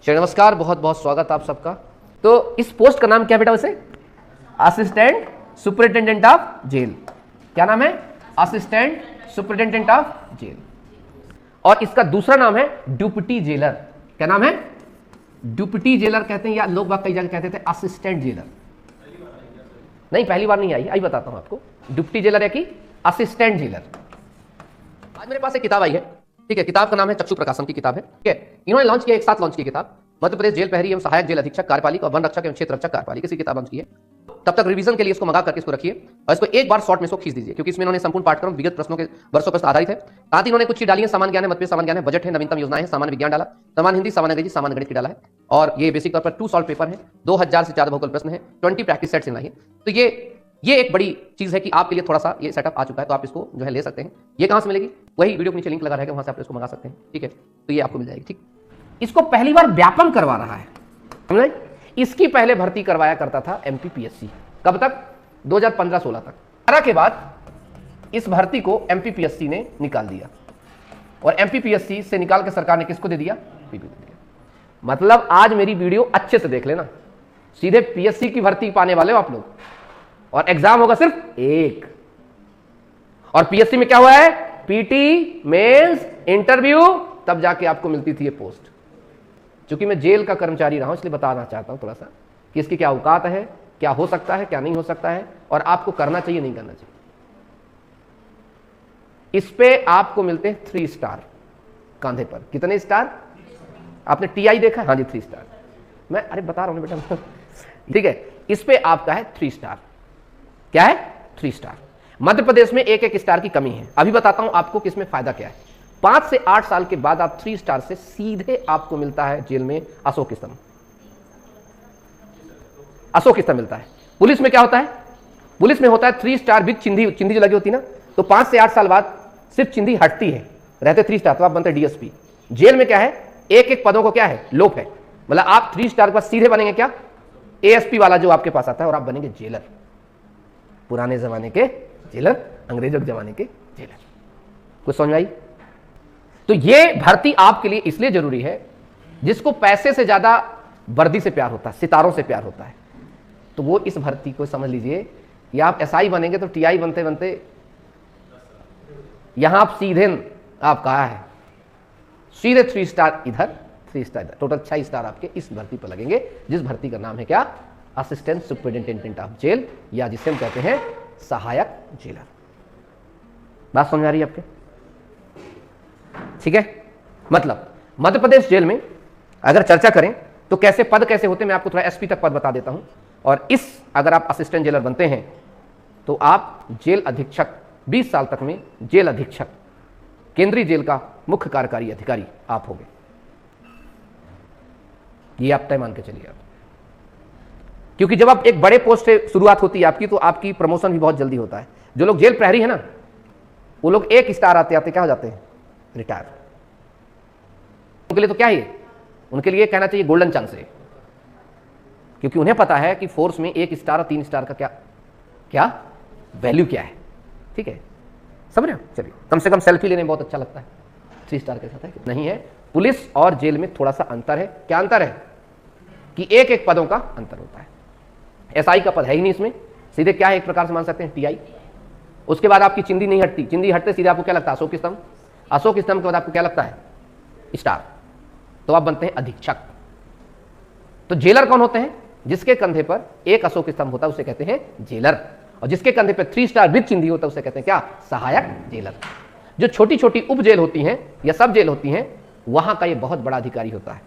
चलिए नमस्कार, बहुत बहुत स्वागत आप सबका। तो इस पोस्ट का नाम क्या बेटा वैसे? Assistant superintendent of jail. क्या नाम है? Assistant superintendent of jail. और इसका दूसरा नाम है डिप्टी जेलर। क्या नाम है? डिप्टी जेलर कहते हैं, या लोग बाग कई जगह कहते थे असिस्टेंट जेलर। नहीं, पहली बार नहीं आई बताता हूं आपको। डिप्टी जेलर है कि असिस्टेंट जेलर। आज मेरे पास एक किताब आई है, ठीक है। किताब का नाम है चक्षु प्रकाशन की किताब है, ठीक है। इन्होंने लॉन्च किया, एक साथ लॉन्च की किताब। मध्य प्रदेश जेल प्रहरी एवं सहायक जेल अधीक्षक कार्यपालिका और वन रक्षक एवं क्षेत्र रक्षक कार्यपालिका की किताब लॉन्च की है। तब तक रिवीजन के लिए इसको मंगा करके इसको रखिए और इसको एक बार शॉर्ट में इसको खींच दीजिए, क्योंकि इसमें इन्होंने संपूर्ण पाठ्यक्रम विगत प्रश्नों के वर्षों पर आधारित है। साथ ही इन्होंने कुछ चीज डाली है, सामान्य ज्ञान है, मतभेद सामान्य ज्ञान है, बजट है, नवीनतम योजनाएं है, सामान्य विज्ञान डाला, सामान्य हिंदी, सामान्य अंग्रेजी, सामान्य गणित की डाला है। और ये बेसिक तौर पर 2 सॉल्व पेपर है, 2000 से ज्यादा बहुकल प्रश्न है, 20 प्रैक्टिस सेट्स लाई है। तो ये एक बड़ी चीज है कि आपके लिए थोड़ा सा ये सेटअप आ चुका है, तो आप इसको जो है ले सकते हैं। ये कहां से मिलेगी? वही वीडियो के नीचे लिंक लगा रहेगा, वहां से आप इसको मंगा सकते हैं, ठीक है। तो ये आपको मिल जाएगी, ठीक। इसको पहली बार व्यापम करवा रहा है, समझे? इसकी पहले भर्ती करवाया करता था एमपीपीएससी। कब तक? 2015-16 तक। 12 के बाद इस भर्ती को एमपीपीएससी ने निकाल दिया, और एमपीपीएससी से निकाल के सरकार ने किसको दे दिया? पीपी दे दिया। मतलब आज मेरी वीडियो अच्छे से देख लेना, सीधे पीएससी की भर्ती पाने वाले हो आप लोग, और एग्जाम होगा सिर्फ एक। और पीएससी में क्या हुआ है? पीटी, मेंस, इंटरव्यू, तब जाके आपको मिलती थी ये पोस्ट। क्योंकि मैं जेल का कर्मचारी रहा हूं, इसलिए बताना चाहता हूं थोड़ा सा कि इसकी क्या औकात है, क्या हो सकता है, क्या नहीं हो सकता है, और आपको करना चाहिए नहीं करना चाहिए। इस पे आपको मिलते हैं 3 स्टार कांधे पर। कितने स्टार? आपने टीआई देखा? हाँ जी, 3 स्टार। मैं अरे बता रहा हूं बेटा, ठीक है। इस पे आपका है 3 स्टार। क्या है? 3 स्टार। मध्य प्रदेश में 1-1 स्टार की कमी है। अभी बताता हूं आपको कि इसमें फायदा क्या है। 5 से 8 साल के बाद आप 3 स्टार से सीधे आपको मिलता है जेल में अशोक स्तंभ। अशोक स्तंभ मिलता है। पुलिस में क्या होता है? पुलिस में होता है 3 स्टार विद चिंधी जो लगी होती है ना, तो 5 से 8 साल बाद सिर्फ चिंधी हटती है, रहते 3 स्टार, तो आप बनते डीएसपी। जेल में क्या है? 1-1 पदों को क्या है? लोप है। मतलब आप 3 स्टार के बाद सीधे बनेंगे क्या? एएसपी वाला जो आपके पास आता है, और आप बनेंगे जेलर। पुराने जमाने के जेलर, अंग्रेजों के जमाने के जेलर। कुछ समझ आई? तो ये भर्ती आपके लिए इसलिए जरूरी है, जिसको पैसे से ज्यादा वर्दी से प्यार होता है, सितारों से प्यार होता है, तो वो इस भर्ती को समझ लीजिए कि आप एसआई बनेंगे तो टीआई बनते बनते यहां आप सीधे, आप कहा है सीधे 3 स्टार इधर, 3 स्टार इधर, टोटल 6 स्टार आपके इस भर्ती पर लगेंगे, जिस भर्ती का नाम है क्या? असिस्टेंट सुपरिटेंडेंट ऑफ जेल, या जिसे हम कहते हैं सहायक जेलर। बात समझ आ रही है आपके? ठीक है। मतलब मध्य प्रदेश जेल में अगर चर्चा करें तो कैसे पद कैसे होते हैं, मैं आपको थोड़ा एसपी तक पद बता देता हूं। और अगर आप असिस्टेंट जेलर बनते हैं तो आप जेल अधीक्षक, 20 साल तक में जेल अधीक्षक, केंद्रीय जेल का मुख्य कार्यकारी अधिकारी आप होंगे। ये आप तय मान के चलिए आप, क्योंकि जब आप एक बड़े पोस्ट से शुरुआत होती है आपकी, तो आपकी प्रमोशन भी बहुत जल्दी होता है। जो लोग जेल प्रहरी है ना, वो लोग 1 स्टार आते आते क्या हो जाते हैं? रिटायर। उनके लिए तो क्या है? उनके लिए कहना चाहिए गोल्डन चांस है, क्योंकि उन्हें पता है कि फोर्स में 1 स्टार और 3 स्टार का क्या वैल्यू क्या है। ठीक है, समझ रहे हो? चलिए, कम से कम सेल्फी लेने में बहुत अच्छा लगता है। 3 स्टार के साथ है नहीं है? पुलिस और जेल में थोड़ा सा अंतर है। क्या अंतर है? कि 1-1 पदों का अंतर होता है। एसआई का पद है ही नहीं इसमें, सीधे क्या है, एक प्रकार से मान सकते हैं टीआई। उसके बाद आपकी चिंदी नहीं हटती, चिंदी हटते सीधे आपको क्या लगता है? अशोक स्तंभ। अशोक स्तंभ के बाद आपको क्या लगता है? स्टार। तो आप बनते हैं अधीक्षक। तो जेलर कौन होते हैं? जिसके कंधे पर 1 अशोक स्तंभ होता है उसे कहते हैं जेलर, और जिसके कंधे पर 3 स्टार विद चिंदी होता है उसे कहते हैं क्या? सहायक जेलर। जो छोटी छोटी उप जेल होती हैं या सब जेल होती हैं, वहां का ये बहुत बड़ा अधिकारी होता है।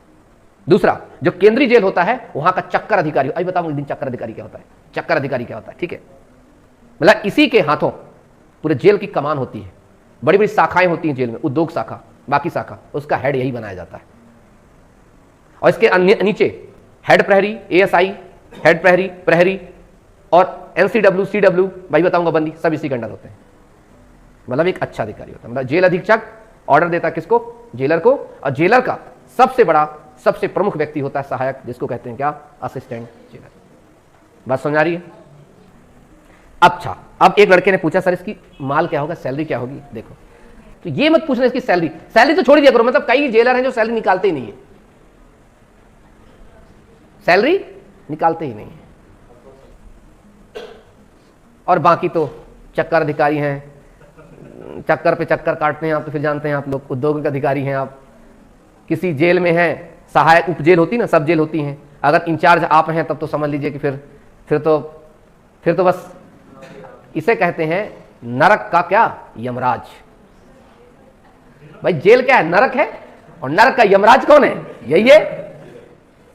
दूसरा, जो केंद्रीय जेल होता है, वहां का चक्कर अधिकारी। अभी बताऊं एक दिन चक्कर अधिकारी क्या होता है। चक्कर अधिकारी क्या होता है? ठीक है, मतलब इसी के हाथों पूरे जेल की कमान होती है। बड़ी बड़ी शाखाएं होती हैं जेल में, उद्योग शाखा, बाकी शाखा, उसका हेड यही बनाया जाता है। और इसके नीचे हेड प्रहरी, एएसआई, हेड प्रहरी, प्रहरी और एनसीडब्ल्यू, सीडब्ल्यू, भाई बताऊंगा बंदी, सब इसी के अंडर होते हैं। मतलब एक अच्छा अधिकारी होता है। मतलब जेल अधीक्षक ऑर्डर देता किसको? जेलर को। और जेलर का सबसे बड़ा, सबसे प्रमुख व्यक्ति होता है सहायक, जिसको कहते हैं क्या? Assistant jailer. बात समझ आ रही है? अच्छा, अब एक लड़के ने पूछा सर इसकी माल क्या होगा, सैलरी क्या होगी? देखो, तो ये मत पूछना इसकी सैलरी तो छोड़ दिया करो। मतलब कई जेलर हैं जो सैलरी निकालते ही नहीं है। सैलरी निकालते ही नहीं है। और बाकी तो चक्कर अधिकारी हैं, चक्कर पे चक्कर काटते हैं आप, तो फिर जानते हैं आप लोग उद्योग के अधिकारी हैं आप। किसी जेल में हैं, सहायक उप जेल होती ना, सब जेल होती हैं, अगर इंचार्ज आप हैं तब तो समझ लीजिए कि फिर तो बस इसे कहते हैं नरक का क्या, यमराज। भाई जेल क्या है, नरक है, और नरक का यमराज कौन है, यही है।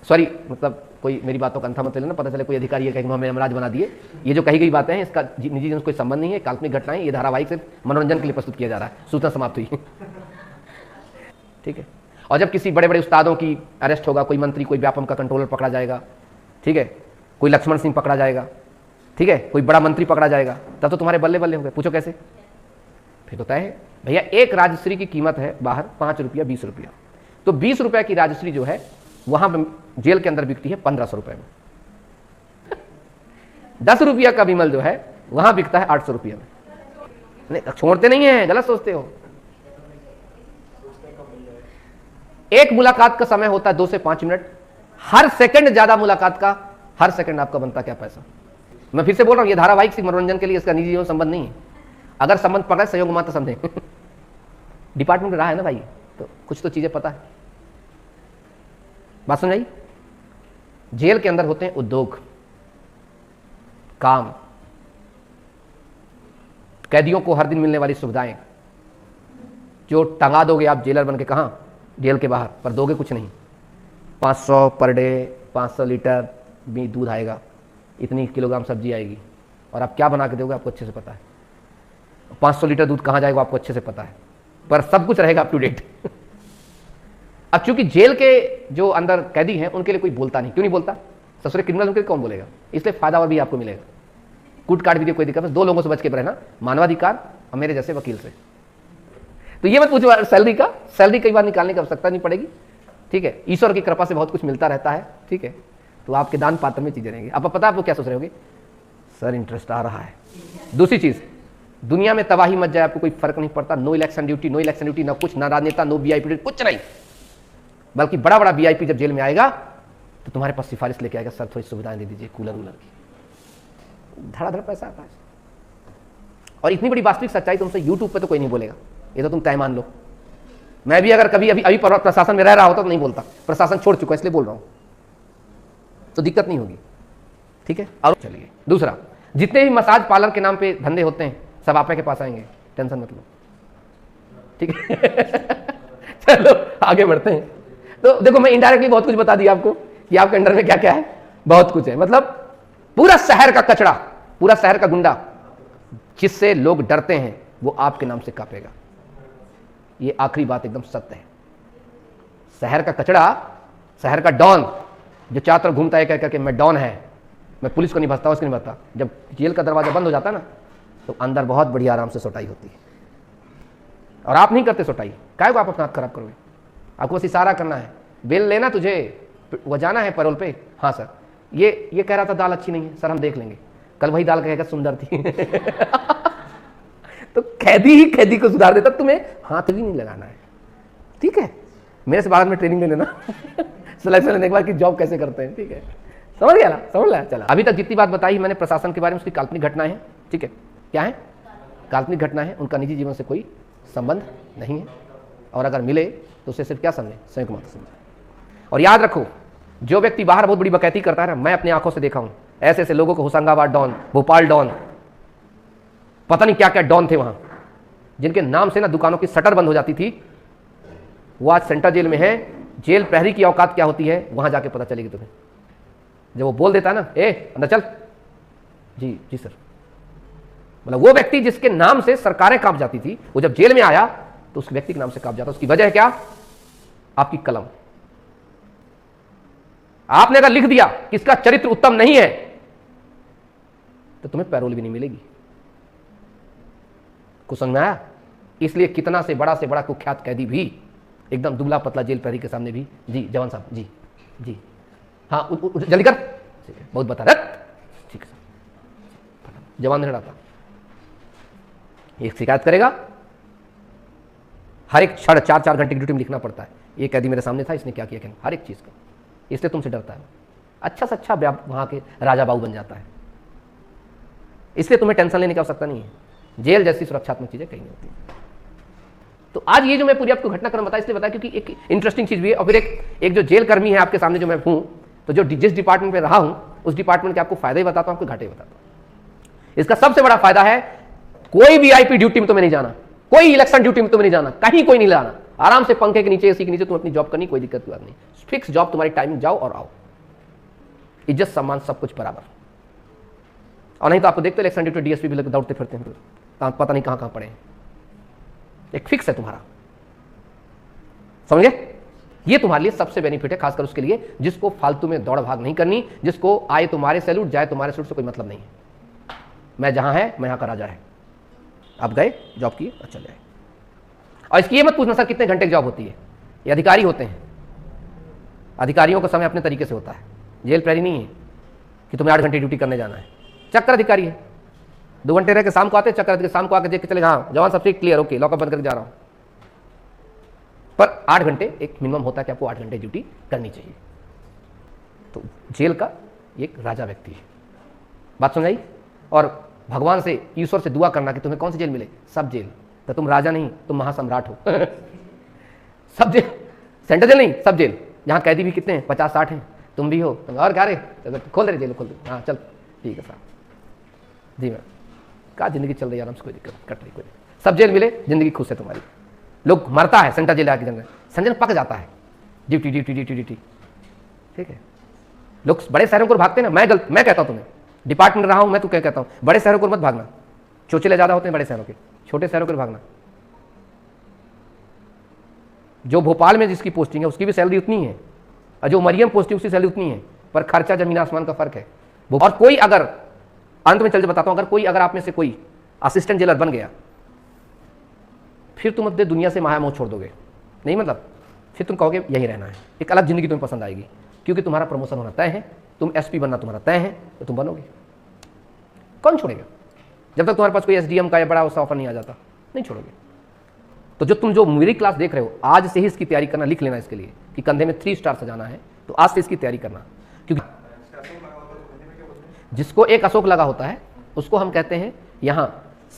सॉरी, मतलब कोई मेरी बातों का अंथा मत लेना, पता चले कोई अधिकारी है हमें यमराज बना दिए। ये जो कही गई बातें हैं इसका निजी जीवन से कोई संबंध नहीं है, काल्पनिक घटनाएं, ये धारावाहिक सिर्फ मनोरंजन के लिए प्रस्तुत किया जा रहा है। सूचना समाप्त हुई। ठीक है। और जब किसी बड़े बड़े उस्तादों की अरेस्ट होगा, कोई मंत्री, कोई व्यापम का कंट्रोलर पकड़ा जाएगा, ठीक है, कोई लक्ष्मण सिंह पकड़ा जाएगा, ठीक है, कोई बड़ा मंत्री पकड़ा जाएगा, तब तो तुम्हारे बल्ले बल्ले हो गए। पूछो कैसे? फिर तो तय है भैया, एक राजश्री की कीमत है बाहर 5 रुपया 20 रुपया, तो 20 रुपया की राजश्री जो है वहां जेल के अंदर बिकती है 1500 रुपए में। 10 रुपया का विमल जो है वहां बिकता है 800 रुपया में। नहीं, छोड़ते नहीं है, गलत सोचते हो। एक मुलाकात का समय होता है 2 से 5 मिनट, हर सेकंड ज्यादा मुलाकात का, हर सेकंड आपका बनता क्या पैसा। मैं फिर से बोल रहा हूं, ये धारावाहिक सिर्फ मनोरंजन के लिए, इसका निजी जीवन संबंध नहीं है। अगर संबंध पकड़े सहयोग मात्र समझे। डिपार्टमेंट में रहा है ना भाई, तो कुछ तो चीजें पता है। बात समझाई? जेल के अंदर होते हैं उद्योग, काम, कैदियों को हर दिन मिलने वाली सुविधाएं, जो टंगा दोगे आप जेलर बन के कहां, जेल के बाहर, पर दोगे कुछ नहीं। 500 पर डे, 500 लीटर भी दूध आएगा, इतनी किलोग्राम सब्जी आएगी, और आप क्या बना के दोगे आपको अच्छे से पता है। 500 लीटर दूध कहां जाएगा आपको अच्छे से पता है, पर सब कुछ रहेगा अप टू डेट। अब चूंकि जेल के जो अंदर कैदी हैं उनके लिए कोई बोलता नहीं, क्यों नहीं बोलता, ससुरे क्रिमिनल उनके लिए कौन बोलेगा, इसलिए फायदा और भी आपको मिलेगा। कूट काट भी कोई दिक्कत, बस 2 लोगों से बच के रहना, मानवाधिकार और मेरे जैसे वकील से। तो ये मत पूछो सैलरी का, सैलरी कई बार निकालने की आवश्यकता नहीं पड़ेगी, ठीक है, ईश्वर की कृपा से बहुत कुछ मिलता रहता है, ठीक है, तो आपके दान पात्र में चीजें रहेंगी। अब पता है आपको क्या सोच रहे होगे, सर इंटरेस्ट आ रहा है। दूसरी चीज, दुनिया में तबाही मच जाए आपको कोई फर्क नहीं पड़ता, no election duty, no election duty, ना कुछ, ना राजनेता, नो वीआईपी, कुछ नहीं। बल्कि बड़ा बड़ा वीआईपी जब जेल में आएगा तो तुम्हारे पास सिफारिश लेके आएगा, सर थोड़ी सुविधाएं दे दीजिए, कूलर वूलर की, धड़ाधड़ पैसा आता है। और इतनी बड़ी वास्तविक सच्चाई तुमसे यूट्यूब पे तो कोई नहीं बोलेगा, ये तो तुम तय मान लो। मैं भी अगर कभी अभी प्रशासन में रह रहा होता तो नहीं बोलता, प्रशासन छोड़ चुका इसलिए बोल रहा हूं, तो दिक्कत नहीं होगी, ठीक है। और चलिए दूसरा, जितने भी मसाज पार्लर के नाम पे धंधे होते हैं सब आपे के पास आएंगे, टेंशन मत लो, ठीक है। चलो आगे बढ़ते हैं। तो देखो मैं इनडायरेक्टली बहुत कुछ बता दिया आपको कि आपके अंडर में क्या क्या है, बहुत कुछ है। मतलब पूरा शहर का कचरा, पूरा शहर का गुंडा, जिससे लोग डरते हैं वो आपके नाम से कांपेगा। ये आखिरी बात एकदम सत्य है। शहर का कचरा, शहर का डॉन जो चारों तरफ घूमता है कह करके मैं डॉन है, मैं पुलिस को नहीं भजता, उसको नहीं भजता, जब जेल का दरवाजा बंद हो जाता ना तो अंदर बहुत बढ़िया आराम से सोटाई होती है। और आप नहीं करते सोटाई, काहे को आप अपना हाथ खराब करोगे, आपको बस इशारा करना है, बिल लेना तुझे, वो जाना है पैरोल पे, हाँ सर ये कह रहा था दाल अच्छी नहीं है, सर हम देख लेंगे, कल वही दाल कहेगा सुंदर थी। तो कैदी ही कैदी को सुधार देता, तुम्हें हाथ भी नहीं लगाना है, ठीक है। मेरे से बाद में ट्रेनिंग ले लेना सिलेक्शन लेने के बाद कि जॉब कैसे करते हैं, ठीक है, समझ गया ना, समझ लिया। चला, अभी तक जितनी बात बताई मैंने प्रशासन के बारे में, उसकी काल्पनिक घटना है, ठीक है, क्या है, काल्पनिक घटना है, उनका निजी जीवन से कोई संबंध नहीं है, और अगर मिले तो उसे सिर्फ क्या समझे, संयुक्त मात्र समझे। और याद रखो, जो व्यक्ति बाहर बहुत बड़ी बकैती करता है ना, मैं अपनी आंखों से देखा हूं ऐसे ऐसे लोगों को, होशंगाबाद डॉन, भोपाल डॉन, पता नहीं क्या क्या डॉन थे वहां, जिनके नाम से ना दुकानों की शटर बंद हो जाती थी, वो आज सेंट्रल जेल में है। जेल प्रहरी की औकात क्या होती है वहां जाके पता चलेगी तुम्हें। जब वो बोल देता है ना, ए अंदर चल, जी जी सर, मतलब वो व्यक्ति जिसके नाम से सरकारें कांप जाती थी, वो जब जेल में आया तो उस व्यक्ति के नाम से कांप जाता। उसकी वजह क्या, आपकी कलम। आपने अगर लिख दिया कि इसका चरित्र उत्तम नहीं है तो तुम्हें पैरोल भी नहीं मिलेगी। कुछ समझ में आया? इसलिए कितना से बड़ा कुख्यात कैदी भी एकदम दुबला पतला जेल प्रहरी के सामने भी, जी जवान साहब, जी जी हाँ जल्दी कर, ठीक है, बहुत बता रहा, ठीक है, जवान नहीं रहता, एक शिकायत करेगा, हर एक 4.5 घंटे की ड्यूटी में लिखना पड़ता है, ये कैदी मेरे सामने था, इसने क्या किया, हर एक चीज का, इसलिए तुमसे डरता है। अच्छा से अच्छा वहां के राजा बाबू बन जाता है। इसलिए तुम्हें टेंशन लेने की आवश्यकता नहीं है, जेल जैसी सुरक्षात्मक चीजें कहीं नहीं होती। तो आज ये जो मैं पूरी आपको घटनाक्रम बताया इसलिए बताया क्योंकि एक इंटरेस्टिंग चीज भी है। और फिर एक जो जेल कर्मी है आपके सामने जो मैं हूं, तो जो जिस डिपार्टमेंट में रहा हूं उस डिपार्टमेंट के आपको फायदे ही बताता हूं, आपको घाटे बताता हूं। इसका सबसे बड़ा फायदा है कोई वीआईपी ड्यूटी में तुम्हें नहीं जाना, कोई इलेक्शन ड्यूटी में तुम्हें नहीं जाना, कहीं कोई नहीं लाना, आराम से पंखे के नीचे एसी के नीचे तुम अपनी जॉब करनी, कोई दिक्कत की बात नहीं। फिक्स जॉब, तुम्हारी टाइमिंग, जाओ और आओ, इज्जत सम्मान सब कुछ बराबर। और नहीं तो आपको देखते इलेक्शन ड्यूटी डीएसपी भी दौड़ते फिरते हैं, पता नहीं कहां कहां पड़े हैं। एक फिक्स है तुम्हारा, समझे? ये तुम्हारे लिए सबसे बेनिफिट है, खासकर उसके लिए जिसको फालतू में दौड़ भाग नहीं करनी, जिसको आए तुम्हारे सैल्यूट जाए तुम्हारे सैल्यूट से कोई मतलब नहीं है। मैं जहां है मैं यहां का राजा है, आप गए जॉब किए अच्छा जाए। और इसकी ये मत पूछना सर कितने घंटे की जॉब होती है, ये अधिकारी होते हैं, अधिकारियों का समय अपने तरीके से होता है। जेल प्रहरी नहीं है कि तुम्हें 8 घंटे ड्यूटी करने जाना है, चक्कर अधिकारी है। 2 घंटे रह के शाम को आते, चक्कर शाम को आकर देख के चले, हाँ जवान सब ठीक क्लियर, ओके लॉकअप बंद करके जा रहा हूं। पर 8 घंटे एक मिनिमम होता है कि आपको 8 घंटे ड्यूटी करनी चाहिए। तो जेल का एक राजा व्यक्ति है, बात समझाई? और भगवान से, ईश्वर से दुआ करना कि तुम्हें कौन सी जेल मिले, सब जेल। तो तुम राजा नहीं, तुम महासम्राट हो। सब जेल, सेंट्रल जेल नहीं, सब जेल। यहाँ कैदी भी कितने हैं, 50-60 हैं, तुम भी हो। तुम और क्या रे, खोल दे जेल, खोल दे, हाँ चल ठीक है साहब जी। मैं कहा जिंदगी चल रही है आराम से, कोई दिक्कत कट रही, कोई सब जेल मिले, जिंदगी खुश है तुम्हारी। लोग मरता है सेंट्रल जेल आके, संजन पक जाता है, ड्यूटी ड्यूटी ड्यूटी ड्यूटी, ठीक है। लोग बड़े शहरों को भागते हैं ना, मैं कहता हूँ तुम्हें, डिपार्टमेंट रहा हूं मैं, तो क्या कहता हूं, बड़े शहरों को मत भागना, चोचले ज्यादा होते हैं बड़े शहरों के, छोटे शहरों को भागना। जो भोपाल में जिसकी पोस्टिंग है उसकी भी सैलरी उतनी है, और जो मरियम पोस्टिंग उसकी सैलरी उतनी है, पर खर्चा जमीन आसमान का फर्क है। और कोई अगर, अंत में चल के बताता हूं, अगर आप में से कोई असिस्टेंट जेलर बन गया, फिर तुम अपने दुनिया से माया मोह छोड़ दोगे, नहीं मतलब फिर तुम कहोगे यही रहना है, एक अलग जिंदगी तुम्हें पसंद आएगी, क्योंकि तुम्हारा प्रमोशन होना तय है, तुम एसपी बनना तुम्हारा तय है, तो तुम बनोगे। कौन छोड़ेगा जब तक तुम्हारे पास कोई एसडीएम का या बड़ा उसका ऑफर नहीं आ जाता, नहीं छोड़ोगे। तो जो तुम जो मेरी क्लास देख रहे हो, आज से ही इसकी तैयारी करना, लिख लेना इसके लिए कि कंधे में 3 स्टार सजाना है, तो आज से इसकी तैयारी करना। क्योंकि जिसको एक अशोक लगा होता है उसको हम कहते हैं यहाँ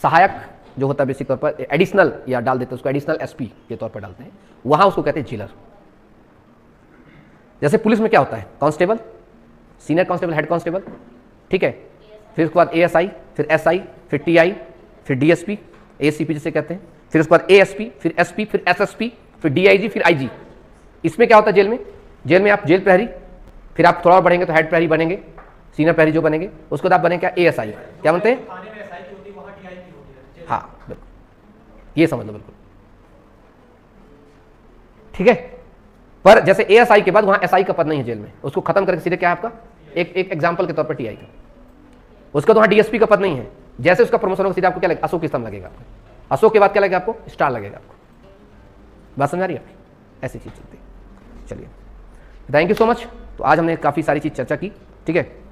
सहायक जो होता है, बेसिक तौर पर एडिशनल या डाल देते हैं उसको, एडिशनल एसपी के तौर पर डालते हैं, वहां उसको कहते हैं जेलर। जैसे पुलिस में क्या होता है, constable, senior constable, head constable, ठीक है, फिर उसके बाद एएसआई, फिर एसआई, फिर टीआई, फिर डीएसपी, एसीपी जिसे कहते हैं, फिर उसके बाद एएसपी, फिर एसपी, फिर एसएसपी, फिर डीआईजी, फिर आईजी। इसमें क्या होता है जेल में आप जेल प्रहरी, फिर आप थोड़ा और बढ़ेंगे तो हेड प्रहरी बनेंगे, सीनियर प्रहरी जो बनेंगे, उसके बाद आप बनेंगे क्या, एएसआई, क्या बनते हैं, हाँ बिल्कुल, ये समझ लो बिल्कुल, ठीक है। पर जैसे एएसआई के बाद वहां एसआई का पद नहीं है जेल में, उसको खत्म करके सीधे क्या है आपका, एक एग्जांपल के तौर पर टीआई का, उसका तो वहां डीएसपी का पद नहीं है, जैसे उसका प्रमोशन होगा सीधे आपको क्या लगेगा, अशोक की स्तंभ लगेगा आपको, अशोक के बाद क्या लगेगा आपको, स्टार लगेगा आपको। बात समझ आ रही है आपकी, ऐसी चीज चलती है। चलिए, थैंक यू सो मच। तो आज हमने काफी सारी चीज चर्चा की, ठीक है।